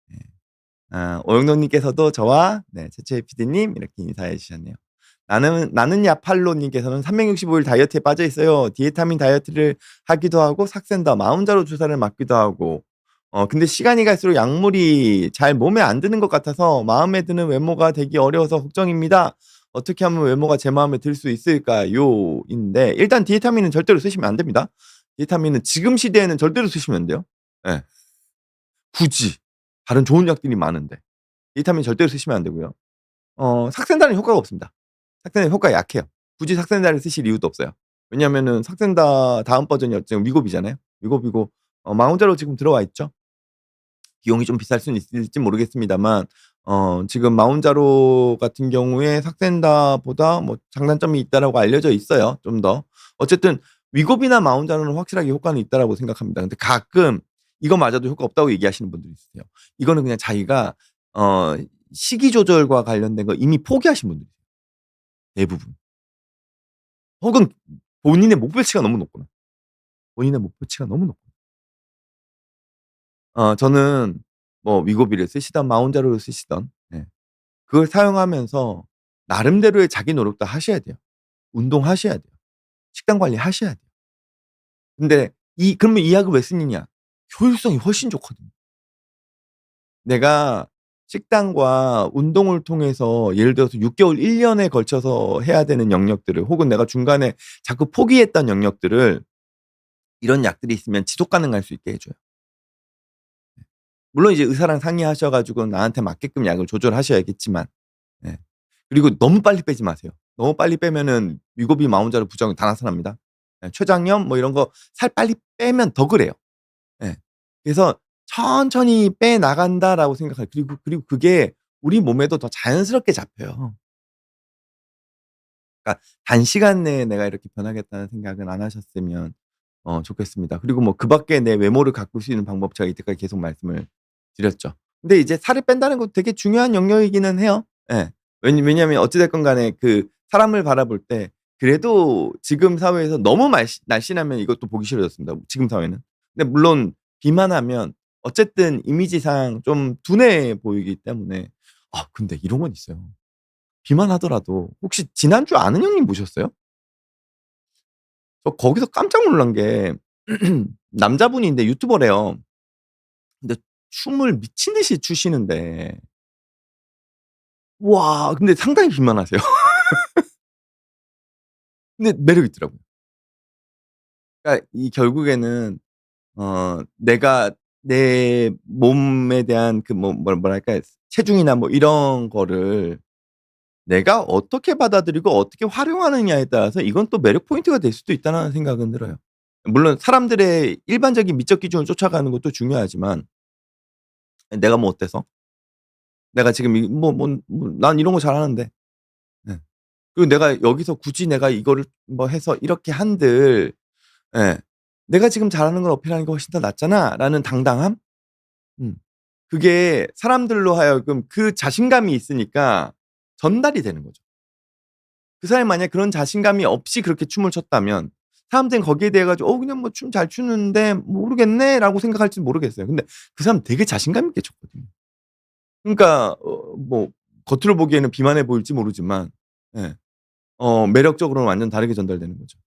네. 오영노님께서도 저와 최초의 PD님 이렇게 인사해 주셨네요. 나는 야팔로님께서는 365일 다이어트에 빠져 있어요. 디에타민 다이어트를 하기도 하고 삭센다, 마운자로 주사를 맞기도 하고. 근데 시간이 갈수록 약물이 잘 몸에 안 드는 것 같아서 마음에 드는 외모가 되기 어려워서 걱정입니다. 어떻게 하면 외모가 제 마음에 들 수 있을까요? 인데 일단 디에타민은 절대로 쓰시면 안 됩니다. 디에타민은 지금 시대에는 절대로 쓰시면 안 돼요. 예. 굳이 다른 좋은 약들이 많은데 비타민 절대로 쓰시면 안 되고요. 삭센다는 효과가 없습니다. 삭센다 효과가 약해요. 굳이 삭센다를 쓰실 이유도 없어요. 왜냐하면은 삭센다 다음 버전이 지금 위곱이잖아요. 위곱이고 마운자로 지금 들어와 있죠. 비용이 좀 비쌀 수는 있을지 모르겠습니다만 지금 마운자로 같은 경우에 삭센다보다 뭐 장단점이 있다라고 알려져 있어요, 좀 더. 어쨌든 위곱이나 마운자로는 확실하게 효과는 있다라고 생각합니다. 근데 가끔 이거 맞아도 효과 없다고 얘기하시는 분들이 있으세요. 이거는 그냥 자기가 어 식이 조절과 관련된 거 이미 포기하신 분들이세요, 대부분. 혹은 본인의 목표치가 너무 높거나 본인의 목표치가 너무 높거나. 저는 뭐 위고비를 쓰시든 마운자로를 쓰시든 그걸 사용하면서 나름대로의 자기 노력도 하셔야 돼요. 운동하셔야 돼요. 식단 관리하셔야 돼요. 근데 그러면 이 약을 왜 쓰느냐? 효율성이 훨씬 좋거든요. 내가 식단과 운동을 통해서 예를 들어서 6 개월, 1 년에 걸쳐서 해야 되는 영역들을 혹은 내가 중간에 자꾸 포기했던 영역들을 이런 약들이 있으면 지속 가능할 수 있게 해 줘요. 물론 이제 의사랑 상의하셔 가지고 나한테 맞게끔 약을 조절하셔야겠지만 예. 그리고 너무 빨리 빼지 마세요. 너무 빨리 빼면은 위고비 마운자로 부작용이 다 나타납니다. 예 췌장염 뭐 이런 거 살 빨리 빼면 더 그래요. 예. 그래서 '천천히 빼 나간다.'라고 생각해요. 그리고 그게 우리 몸에도 더 자연스럽게 잡혀요. 그러니까 단시간 내에 내가 이렇게 변하겠다는 생각은 안 하셨으면 좋겠습니다. 그리고 뭐 그 밖에 내 외모를 가꿀 수 있는 방법 제가 이때까지 계속 말씀을 드렸죠. 근데 이제 살을 뺀다는 것도 되게 중요한 영역이기는 해요. 예. 왜냐하면 어찌 됐건 간에 그 사람을 바라볼 때 그래도 지금 사회에서 너무 날씬하면 이것도 보기 싫어졌습니다, 지금 사회는. 근데 물론 비만하면 어쨌든 이미지상 좀 둔해 보이기 때문에 근데 이런 건 있어요. 비만하더라도 혹시 지난주 아는 형님 보셨어요? 저 거기서 깜짝 놀란 게 남자분인데 유튜버래요. 근데 춤을 미친 듯이 추시는데 와 근데 상당히 비만하세요. 근데 매력 있더라고요. 그러니까 이 결국에는 내가 내 몸에 대한 그 뭐랄까 체중이나 뭐 이런 거를 내가 어떻게 받아들이고 어떻게 활용하느냐에 따라서 이건 또 매력 포인트가 될 수도 있다는 생각은 들어요. 물론 사람들의 일반적인 미적 기준을 쫓아가는 것도 중요하지만 내가 뭐 어때서? 내가 지금 난 이런 거 잘하는데. 예. 그리고 내가 여기서 굳이 내가 이거를 뭐 해서 이렇게 한들 예. '내가 지금 잘하는 걸 어필하는 게 훨씬 더 낫잖아.'라는 당당함? 음. 그게 사람들로 하여금 그 자신감이 있으니까 전달이 되는 거죠. 그 사람이 만약에 그런 자신감이 없이 그렇게 춤을 췄다면 사람들은 거기에 대해 가지고 그냥 뭐 춤 잘 추는데 모르겠네.'라고 생각할지는 모르겠어요. 근데 그 사람은 되게 자신감 있게 췄거든요. 그러니까 뭐 겉으로 보기에는 비만해 보일지 모르지만 예 매력적으로는 완전 다르게 전달되는 거죠.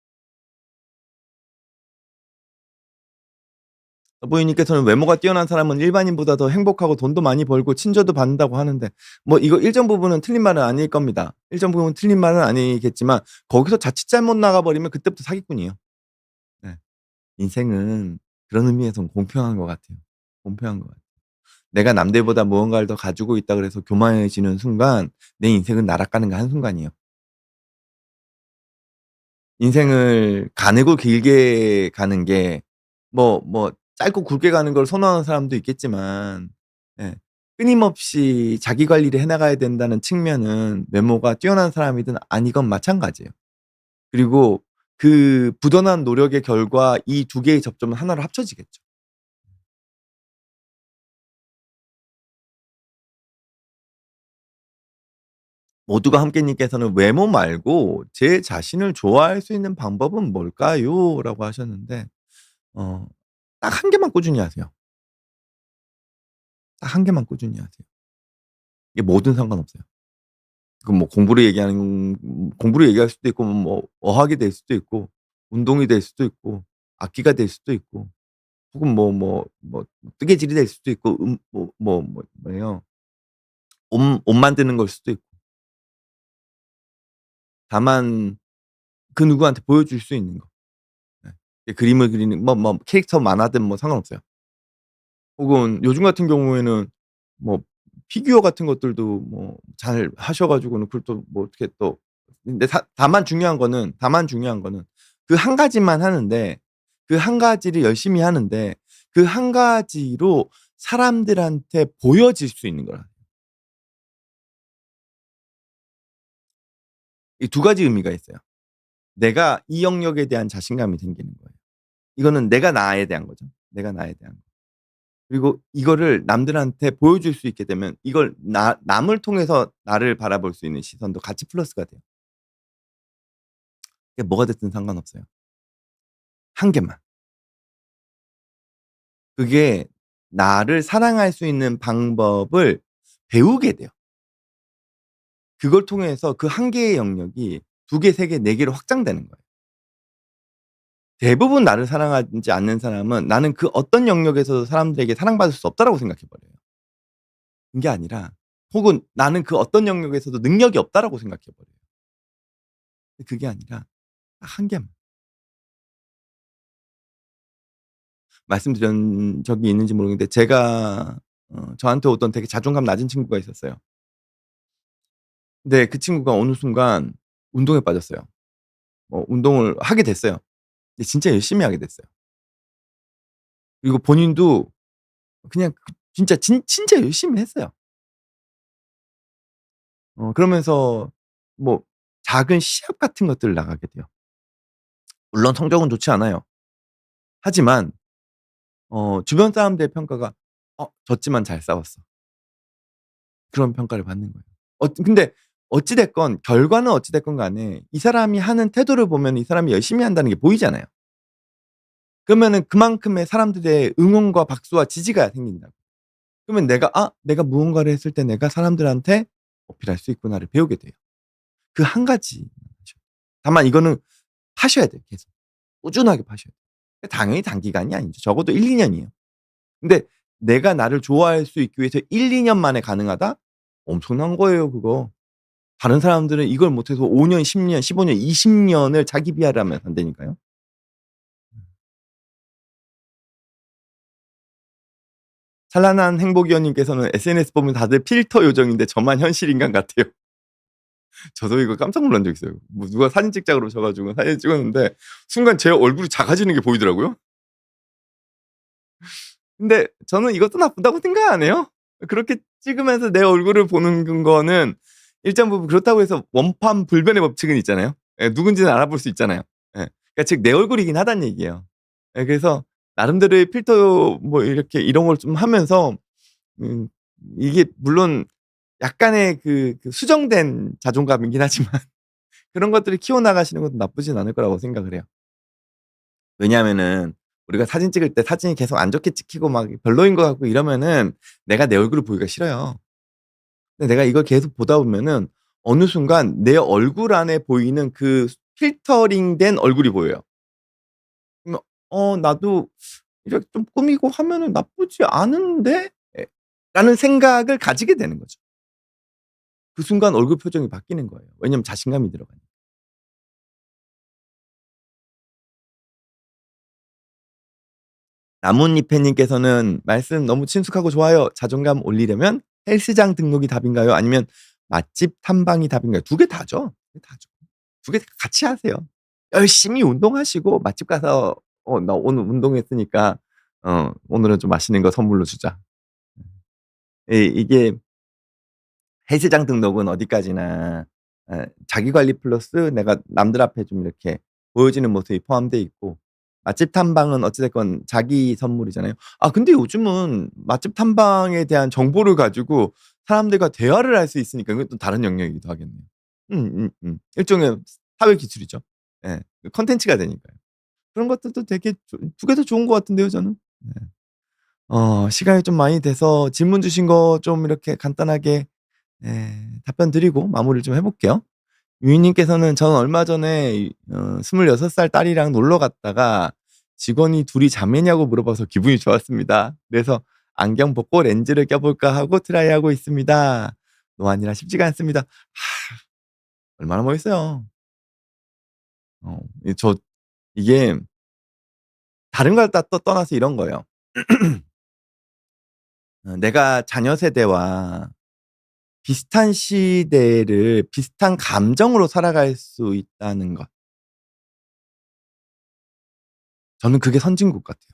부인님께서는 "외모가 뛰어난 사람은 일반인보다 더 행복하고 돈도 많이 벌고 친절도 받는다."고 하는데 뭐 이거 일정 부분은 틀린 말은 아닐 겁니다. 일정 부분은 틀린 말은 아니겠지만 거기서 자칫 잘못 나가 버리면 그때부터 사기꾼이에요. 네. 인생은 그런 의미에선 공평한 것 같아요. 공평한 것 같아요. 내가 남들보다 무언가를 더 가지고 있다 그래서 교만해지는 순간 내 인생은 날아가는 그 한순간이에요. 인생을 가늘고 길게 가는 게 짧고 굵게 가는 걸 선호하는 사람도 있겠지만 예 끊임없이 자기 관리를 해 나가야 된다는 측면은 외모가 뛰어난 사람이든 아니건 마찬가지예요. 그리고 그 부단한 노력의 결과 이 두 개의 접점은 하나로 합쳐지겠죠. 모두가 함께님께서는 "외모 말고 제 자신을 좋아할 수 있는 방법은 뭘까요?"라고 하셨는데 어 딱 한 개만 꾸준히 하세요. 딱 한 개만 꾸준히 하세요. 이게 뭐든 상관없어요. 그 뭐 공부를 얘기할 수도 있고 뭐 어학이 될 수도 있고 운동이 될 수도 있고 악기가 될 수도 있고 혹은 뜨개질이 될 수도 있고 뭐예요? 옷 만드는 걸 수도 있고 다만 그 누구한테 보여줄 수 있는 거. 네. 그림을 그리는 캐릭터 만화든 뭐 상관없어요. 혹은 요즘 같은 경우에는 뭐 피규어 같은 것들도 뭐 잘 하셔 가지고는 그걸 또 뭐 어떻게 또 근데 다만 중요한 거는 그 한 가지만 하는데 그 한 가지를 열심히 하는데 그 한 가지로 사람들한테 보여질 수 있는 거라. 이 두 가지 의미가 있어요. 내가 이 영역에 대한 자신감이 생기는 거예요. 이거는 내가 나에 대한 거죠. 내가 나에 대한 거. 그리고 이거를 남들한테 보여줄 수 있게 되면 이걸 남을 통해서 나를 바라볼 수 있는 시선도 같이 플러스가 돼요. 그게 뭐가 됐든 상관없어요. 한 개만. 그게 나를 사랑할 수 있는 방법을 배우게 돼요. 그걸 통해서 그 한 개의 영역이 2 개, 3 개, 4 개로 확장되는 거예요. 대부분 나를 사랑하지 않는 사람은 '나는 그 어떤 영역에서도 사람들에게 사랑받을 수 없다.'라고 생각해 버려요. 그게 아니라 혹은 '나는 그 어떤 영역에서도 능력이 없다.'라고 생각해 버려요. 그게 아니라 딱 한 개만. 말씀드린 적이 있는지 모르겠는데 제가 저한테 오던 되게 자존감 낮은 친구가 있었어요. 근데 그 친구가 어느 순간 운동에 빠졌어요. 운동을 하게 됐어요. 근데 진짜 열심히 하게 됐어요. 그리고 본인도 그냥 진짜 열심히 했어요. 그러면서 뭐 작은 시합 같은 것들을 나가게 돼요. 물론 성적은 좋지 않아요. 하지만 주변 사람들의 평가가 졌지만 잘 싸웠어." 그런 평가를 받는 거예요. 근데 어찌 됐건 결과는 어찌 됐건 간에 이 사람이 하는 태도를 보면 이 사람이 열심히 한다는 게 보이잖아요. 그러면은 그만큼의 사람들의 응원과 박수와 지지가 생긴다고. 그러면 내가 무언가를 했을 때 내가 사람들한테 어필할 수 있구나를 배우게 돼요. 그 한 가지. 다만 이거는 하셔야 돼요 계속. 꾸준하게 하셔야 돼요. 당연히 단기간이 아니죠. 적어도 1-2 년이에요. 근데 내가 나를 좋아할 수 있기 위해서 1-2년 만에 가능하다? 엄청난 거예요 그거. 다른 사람들은 이걸 못해서 5 년, 10 년, 15 년, 20 년을 자기 비하를 하면 안 되니까요. 찬란한 행복이원님께서는 "SNS 보면 다들 필터 요정인데 저만 현실 인간 같아요." 저도 이거 깜짝 놀란 적 있어요. 뭐 누가 사진 찍자 그러셔 가지고 사진 찍었는데 순간 제 얼굴이 작아지는 게 보이더라고요. 근데 저는 이것도 나쁘다고 생각 안 해요. 그렇게 찍으면서 내 얼굴을 보는 거는 일정 부분 그렇다고 해서 원판 불변의 법칙은 있잖아요. 예 누군지는 알아볼 수 있잖아요. 예. 그러니까 즉 내 얼굴이긴 하다는 얘기예요. 예 그래서 나름대로의 필터 뭐 이렇게 이런 걸 좀 하면서 음 이게 물론 약간의 그 수정된 자존감이긴 하지만 그런 것들을 키워나가시는 것도 나쁘진 않을 거라고 생각을 해요. 왜냐하면은 우리가 사진 찍을 때 사진이 계속 안 좋게 찍히고 막 별로인 것 같고 이러면은 내가 내 얼굴을 보기가 싫어요. 근데 내가 이걸 계속 보다 보면은 어느 순간 내 얼굴 안에 보이는 그 필터링 된 얼굴이 보여요. 그러면 나도 이렇게 좀 꾸미고 하면은 '나쁘지 않은데?' 예 라는 생각을 가지게 되는 거죠. 그 순간 얼굴 표정이 바뀌는 거예요. 왜냐면 자신감이 들어가니까. 나뭇잎 햇님께서는 "말씀 너무 친숙하고 좋아요. 자존감 올리려면 헬스장 등록이 답인가요? 아니면 맛집 탐방이 답인가요?" 두 개 다죠. 두 개 다죠. 두 개 같이 하세요. 열심히 운동하시고 맛집 가서 "나 오늘 운동했으니까 오늘은 좀 맛있는 거 선물로 주자." 예 이게 헬스장 등록은 어디까지나 자기 관리 플러스 내가 남들 앞에 좀 이렇게 보여지는 모습이 포함되어 있고, 맛집 탐방은 어찌 됐건 자기 선물이잖아요. 아 근데 요즘은 맛집 탐방에 대한 정보를 가지고 사람들과 대화를 할 수 있으니까 그건 또 다른 영역이기도 하겠네요. 일종의 사회 기술이죠. 예. 그 콘텐츠가 되니까요. 그런 것들도 되게 두 개 다 좋은 것 같은데요 저는. 네. 시간이 좀 많이 돼서 질문 주신 거 좀 이렇게 간단하게 답변 드리고 마무리를 좀 해 볼게요. 유인님께서는 "저는 얼마 전에 26살 딸이랑 놀러 갔다가 직원이 둘이 자매냐고 물어봐서 기분이 좋았습니다. 그래서 안경 벗고 렌즈를 껴 볼까 하고 트라이하고 있습니다. 노안이라 쉽지가 않습니다." 얼마나 멋있어요. 이 이게 다른 걸 다 또 떠나서 이런 거예요. 내가 자녀 세대와 비슷한 시대를 비슷한 감정으로 살아갈 수 있다는 것. 저는 그게 선진국 같아요.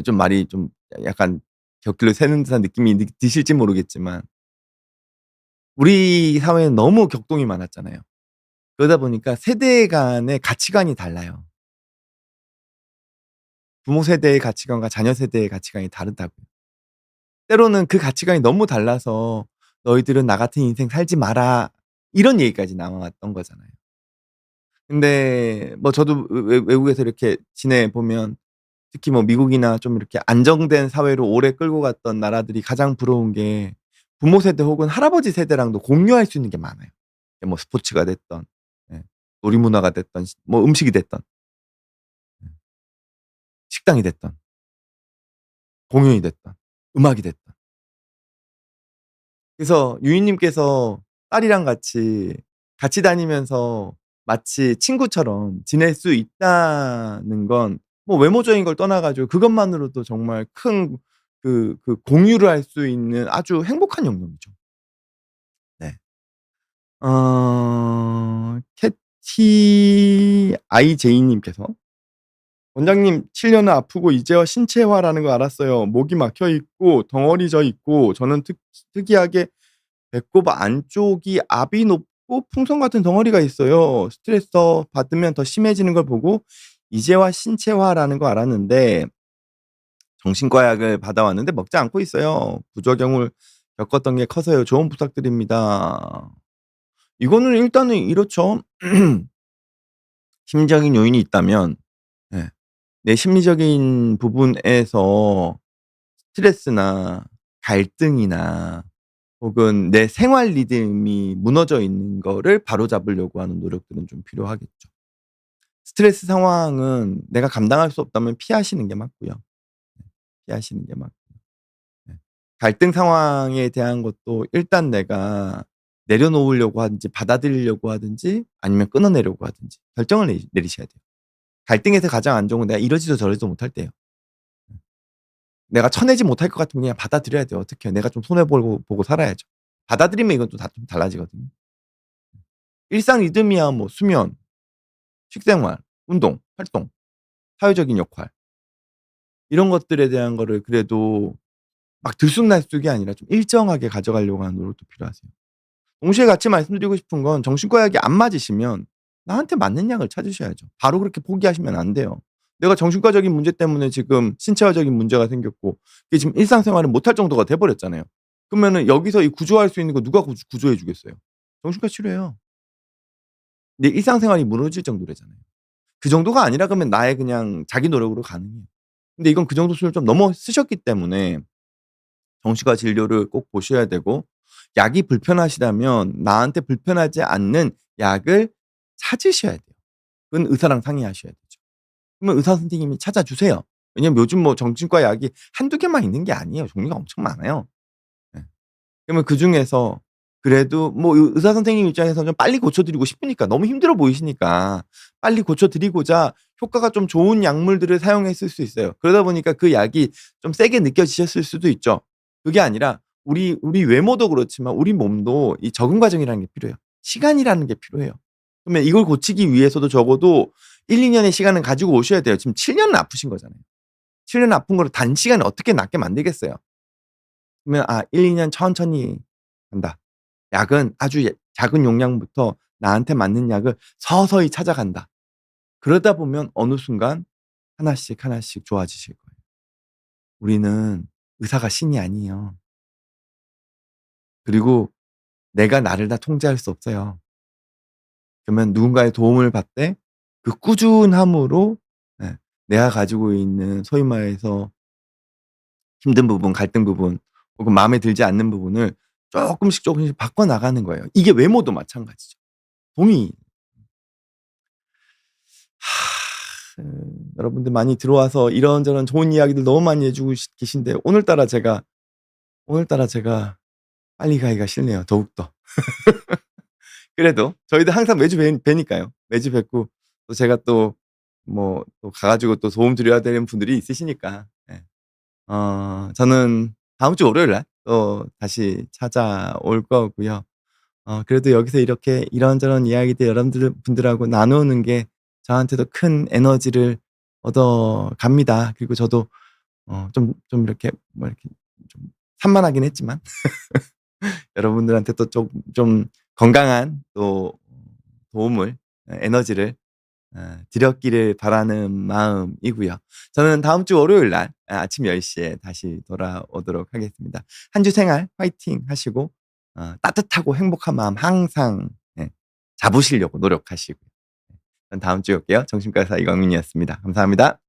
좀 말이 좀 약간 곁길로 새는 듯한 느낌이 드실지 모르겠지만 우리 사회는 너무 격동이 많았잖아요. 그러다 보니까 세대 간의 가치관이 달라요. 부모 세대의 가치관과 자녀 세대의 가치관이 다르다고요. 때로는 그 가치관이 너무 달라서 "너희들은 나 같은 인생 살지 마라." 이런 얘기까지 나왔던 거잖아요. 근데 뭐 저도 외국에서 이렇게 지내 보면 특히 뭐 미국이나 좀 이렇게 안정된 사회로 오래 끌고 갔던 나라들이 가장 부러운 게 부모 세대 혹은 할아버지 세대랑도 공유할 수 있는 게 많아요. 뭐 스포츠가 됐든 예 놀이 문화가 됐든 뭐 음식이 됐든 예 식당이 됐든 공연이 됐든 음악이 됐든. 그래서 유인님께서 딸이랑 같이 다니면서 마치 친구처럼 지낼 수 있다는 건 뭐 외모적인 걸 떠나 가지고 그것만으로도 정말 큰 공유를 할 수 있는 아주 행복한 영역이죠. 네. 캐티 IJ 님께서 "원장님 7 년은 아프고 이제와 신체화라는 걸 알았어요. 목이 막혀 있고 덩어리 져 있고 저는 특이하게 배꼽 안쪽이 압이 높고 풍선 같은 덩어리가 있어요. 스트레스 더 받으면 더 심해지는 걸 보고 이제와 신체화라는 걸 알았는데 정신과 약을 받아왔는데 먹지 않고 있어요. 부작용을 겪었던 게 커서요. 조언 부탁드립니다." 이거는 일단은 이렇죠. 심리적인 요인이 있다면 예 내 심리적인 부분에서 스트레스나 갈등이나 혹은 내 생활 리듬이 무너져 있는 거를 바로잡으려고 하는 노력들은 좀 필요하겠죠. 스트레스 상황은 내가 감당할 수 없다면 피하시는 게 맞고요. 피하시는 게 맞고. 네. 갈등 상황에 대한 것도 일단 내가 내려놓으려고 하든지 받아들이려고 하든지 아니면 끊어내려고 하든지 결정을 내리셔야 돼요. 갈등에서 가장 안 좋은 건 내가 이러지도 저러지도 못할 때예요. 내가 쳐내지 못할 것 같으면 그냥 받아들여야 돼요. 어떻게 내가 좀 손해 보고 살아야죠. 받아들이면 이건 또 다 좀 달라지거든요. 일상 리듬이야 뭐 수면, 식생활, 운동, 활동, 사회적인 역할 이런 것들에 대한 거를 그래도 막 들쑥날쑥이 아니라 좀 일정하게 가져가려고 하는 노력도 필요하세요. 동시에 같이 말씀드리고 싶은 건 정신과 약이 안 맞으시면 나한테 맞는 약을 찾으셔야죠. 바로 그렇게 포기하시면 안 돼요. 내가 정신과적인 문제 때문에 지금 신체화적인 문제가 생겼고 이게 지금 일상생활을 못할 정도가 돼 버렸잖아요. 그러면은 여기서 이 구조할 수 있는 거 누가 구조해 주겠어요. 정신과 치료해요. 내 일상생활이 무너질 정도라잖아요. 그 정도가 아니라 그러면 나의 그냥 자기 노력으로 가능해요. 근데 이건 그 정도 수준을 좀 넘어 쓰셨기 때문에 정신과 진료를 꼭 보셔야 되고 약이 불편하시다면 나한테 불편하지 않는 약을 찾으셔야 돼요. 그건 의사랑 상의하셔야 되죠. 그러면 의사 선생님이 찾아주세요. 왜냐면 요즘 뭐 정신과 약이 한두 개만 있는 게 아니에요. 종류가 엄청 많아요. 예. 그러면 그중에서 그래도 뭐 의사 선생님 입장에서는 좀 빨리 고쳐 드리고 싶으니까 너무 힘들어 보이시니까 빨리 고쳐 드리고자 효과가 좀 좋은 약물들을 사용했을 수 있어요. 그러다 보니까 그 약이 좀 세게 느껴지셨을 수도 있죠. 그게 아니라 우리 외모도 그렇지만 우리 몸도 이 적응 과정이라는 게 필요해요. 시간이라는 게 필요해요. 그러면 이걸 고치기 위해서도 적어도 1-2 년의 시간을 가지고 오셔야 돼요. 지금 7 년을 아프신 거잖아요. 7년 아픈 거를 단시간에 어떻게 낫게 만들겠어요. 그러면 1-2년 천천히 간다. 약은 아주 작은 용량부터 나한테 맞는 약을 서서히 찾아간다. 그러다 보면 어느 순간 하나씩 하나씩 좋아지실 거예요. 우리는 의사가 신이 아니에요. 그리고 내가 나를 다 통제할 수 없어요. 그러면 누군가의 도움을 받되 그 꾸준함으로 예 내가 가지고 있는 소위 말해서 힘든 부분, 갈등 부분 혹은 마음에 들지 않는 부분을 쪼끔씩 쪼끔씩 바꿔 나가는 거예요. 이게 외모도 마찬가지죠. 동의 여러분들 많이 들어와서 이런저런 좋은 이야기들 너무 많이 해 주고 계신데 오늘따라 제가 빨리 가기가 싫네요, 더욱더. 그래도 저희도 항상 매주 뵈니까요. 매주 뵙고 또 제가 또 뭐 또 가 가지고 또 도움 드려야 되는 분들이 있으시니까. 예. 저는 다음 주 월요일 날 또 다시 찾아올 거고요. 그래도 여기서 이렇게 이런저런 이야기들 여러분들 분들하고 나누는 게 저한테도 큰 에너지를 얻어갑니다. 그리고 저도 좀 이렇게 뭐 이렇게 좀 산만하긴 했지만 여러분들한테 또 좀 건강한 또 도움을 에너지를 드렸기를 바라는 마음이고요. 저는 다음 주 월요일 날 아침 10 시에 다시 돌아오도록 하겠습니다. 한 주 생활 화이팅 하시고 따뜻하고 행복한 마음 항상 잡으시려고 노력하시고요. 전 다음 주에 올게요. 정신과 의사 이광민이었습니다. 감사합니다.